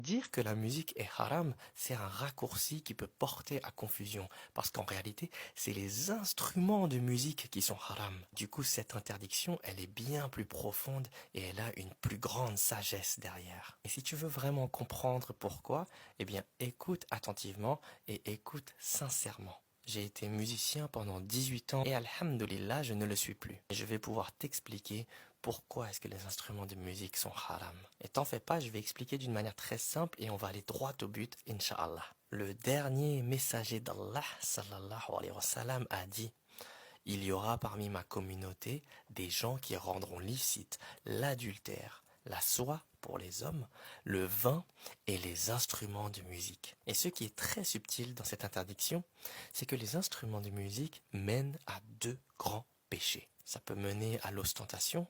Dire que la musique est haram, c'est un raccourci qui peut porter à confusion, parce qu'en réalité, c'est les instruments de musique qui sont haram. Du coup, cette interdiction, elle est bien plus profonde et elle a une plus grande sagesse derrière. Et si tu veux vraiment comprendre pourquoi, eh bien, écoute attentivement et écoute sincèrement. J'ai été musicien pendant 18 ans et alhamdoulilah, je ne le suis plus. Et je vais pouvoir t'expliquer pourquoi est-ce que les instruments de musique sont haram. Et t'en fais pas, je vais expliquer d'une manière très simple et on va aller droit au but, Inch'Allah. Le dernier messager d'Allah, sallallahu alayhi wa sallam, a dit: il y aura parmi ma communauté des gens qui rendront licite l'adultère, la soie pour les hommes, le vin et les instruments de musique. Et ce qui est très subtil dans cette interdiction, c'est que les instruments de musique mènent à deux grands péchés. Ça peut mener à l'ostentation,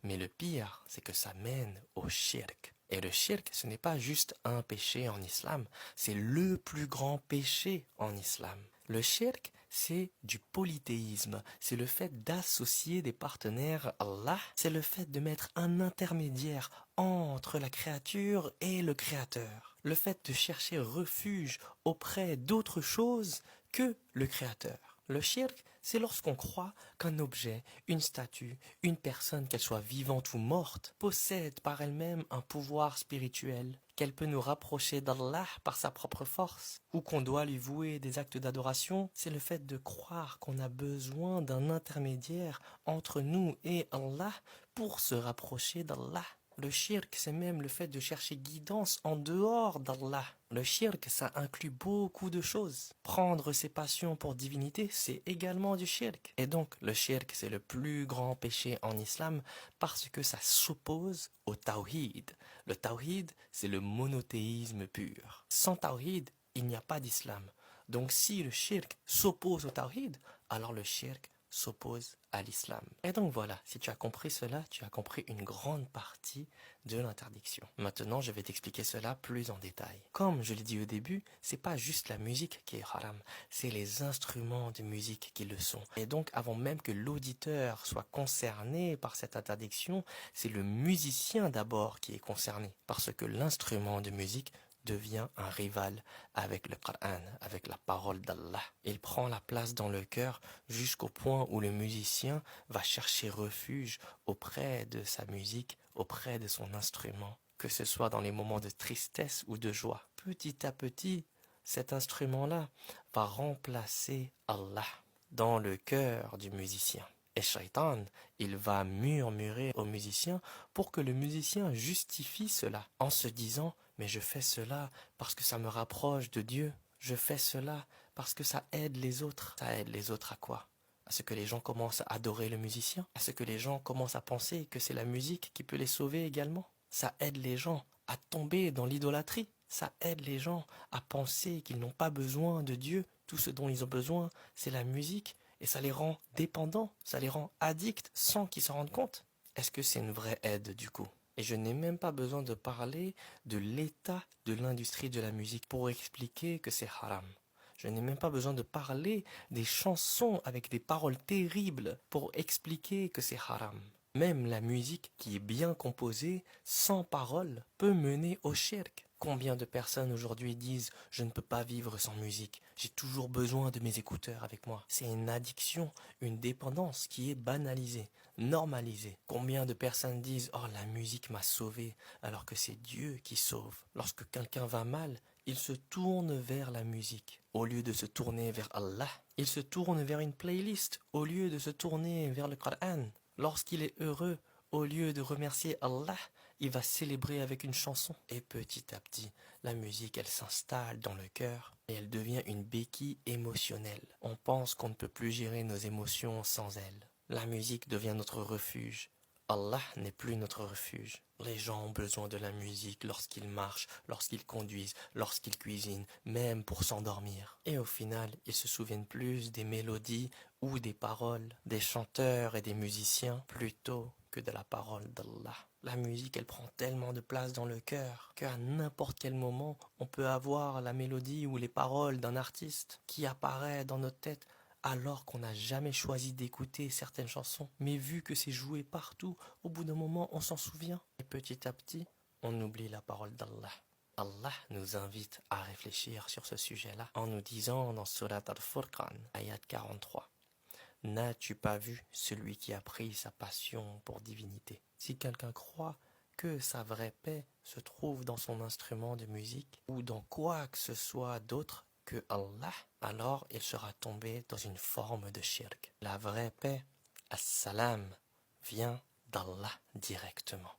mais le pire, c'est que ça mène au shirk. Et le shirk, ce n'est pas juste un péché en islam, c'est le plus grand péché en islam. Le shirk, c'est du polythéisme, c'est le fait d'associer des partenaires à Allah, c'est le fait de mettre un intermédiaire entre la créature et le créateur, le fait de chercher refuge auprès d'autre chose que le créateur. Le shirk, c'est lorsqu'on croit qu'un objet, une statue, une personne, qu'elle soit vivante ou morte, possède par elle-même un pouvoir spirituel, qu'elle peut nous rapprocher d'Allah par sa propre force, ou qu'on doit lui vouer des actes d'adoration. C'est le fait de croire qu'on a besoin d'un intermédiaire entre nous et Allah pour se rapprocher d'Allah. Le shirk, c'est même le fait de chercher guidance en dehors d'Allah. Le shirk, ça inclut beaucoup de choses. Prendre ses passions pour divinité, c'est également du shirk. Et donc, le shirk, c'est le plus grand péché en islam parce que ça s'oppose au tawhid. Le tawhid, c'est le monothéisme pur. Sans tawhid, il n'y a pas d'islam. Donc, si le shirk s'oppose au tawhid, alors le shirk s'oppose à l'islam. Et donc voilà, si tu as compris cela, tu as compris une grande partie de l'interdiction. Maintenant, je vais t'expliquer cela plus en détail. Comme je l'ai dit au début, c'est pas juste la musique qui est haram, c'est les instruments de musique qui le sont. Et donc, avant même que l'auditeur soit concerné par cette interdiction, c'est le musicien d'abord qui est concerné, parce que l'instrument de musique devient un rival avec le Coran, avec la parole d'Allah. Il prend la place dans le cœur jusqu'au point où le musicien va chercher refuge auprès de sa musique, auprès de son instrument, que ce soit dans les moments de tristesse ou de joie. Petit à petit, cet instrument-là va remplacer Allah dans le cœur du musicien. Et Shaitan, il va murmurer au musicien pour que le musicien justifie cela en se disant: mais je fais cela parce que ça me rapproche de Dieu. Je fais cela parce que ça aide les autres. Ça aide les autres à quoi? À ce que les gens commencent à adorer le musicien? À ce que les gens commencent à penser que c'est la musique qui peut les sauver également? Ça aide les gens à tomber dans l'idolâtrie. Ça aide les gens à penser qu'ils n'ont pas besoin de Dieu. Tout ce dont ils ont besoin, c'est la musique. Et ça les rend dépendants, ça les rend addicts sans qu'ils s'en rendent compte. Est-ce que c'est une vraie aide du coup? Et je n'ai même pas besoin de parler de l'état de l'industrie de la musique pour expliquer que c'est haram. Je n'ai même pas besoin de parler des chansons avec des paroles terribles pour expliquer que c'est haram. Même la musique qui est bien composée, sans paroles, peut mener au shirk. Combien de personnes aujourd'hui disent: je ne peux pas vivre sans musique, j'ai toujours besoin de mes écouteurs avec moi. C'est une addiction, une dépendance qui est banalisée, normalisée. Combien de personnes disent: oh, la musique m'a sauvé, alors que c'est Dieu qui sauve. Lorsque quelqu'un va mal, il se tourne vers la musique. Au lieu de se tourner vers Allah, il se tourne vers une playlist. Au lieu de se tourner vers le Coran. Lorsqu'il est heureux, au lieu de remercier Allah, il va célébrer avec une chanson. Et petit à petit, la musique, elle s'installe dans le cœur et elle devient une béquille émotionnelle. On pense qu'on ne peut plus gérer nos émotions sans elle. La musique devient notre refuge. Allah n'est plus notre refuge. Les gens ont besoin de la musique lorsqu'ils marchent, lorsqu'ils conduisent, lorsqu'ils cuisinent, même pour s'endormir. Et au final, ils se souviennent plus des mélodies ou des paroles, des chanteurs et des musiciens, plutôt que de la parole d'Allah. La musique, elle prend tellement de place dans le cœur qu'à n'importe quel moment, on peut avoir la mélodie ou les paroles d'un artiste qui apparaît dans notre tête alors qu'on n'a jamais choisi d'écouter certaines chansons. Mais vu que c'est joué partout, au bout d'un moment, on s'en souvient. Et petit à petit, on oublie la parole d'Allah. Allah nous invite à réfléchir sur ce sujet-là en nous disant dans Surat Al-Furqan, ayat 43, « N'as-tu pas vu celui qui a pris sa passion pour divinité ?» Si quelqu'un croit que sa vraie paix se trouve dans son instrument de musique ou dans quoi que ce soit d'autre que Allah, alors il sera tombé dans une forme de shirk. La vraie paix, as-salam, vient d'Allah directement.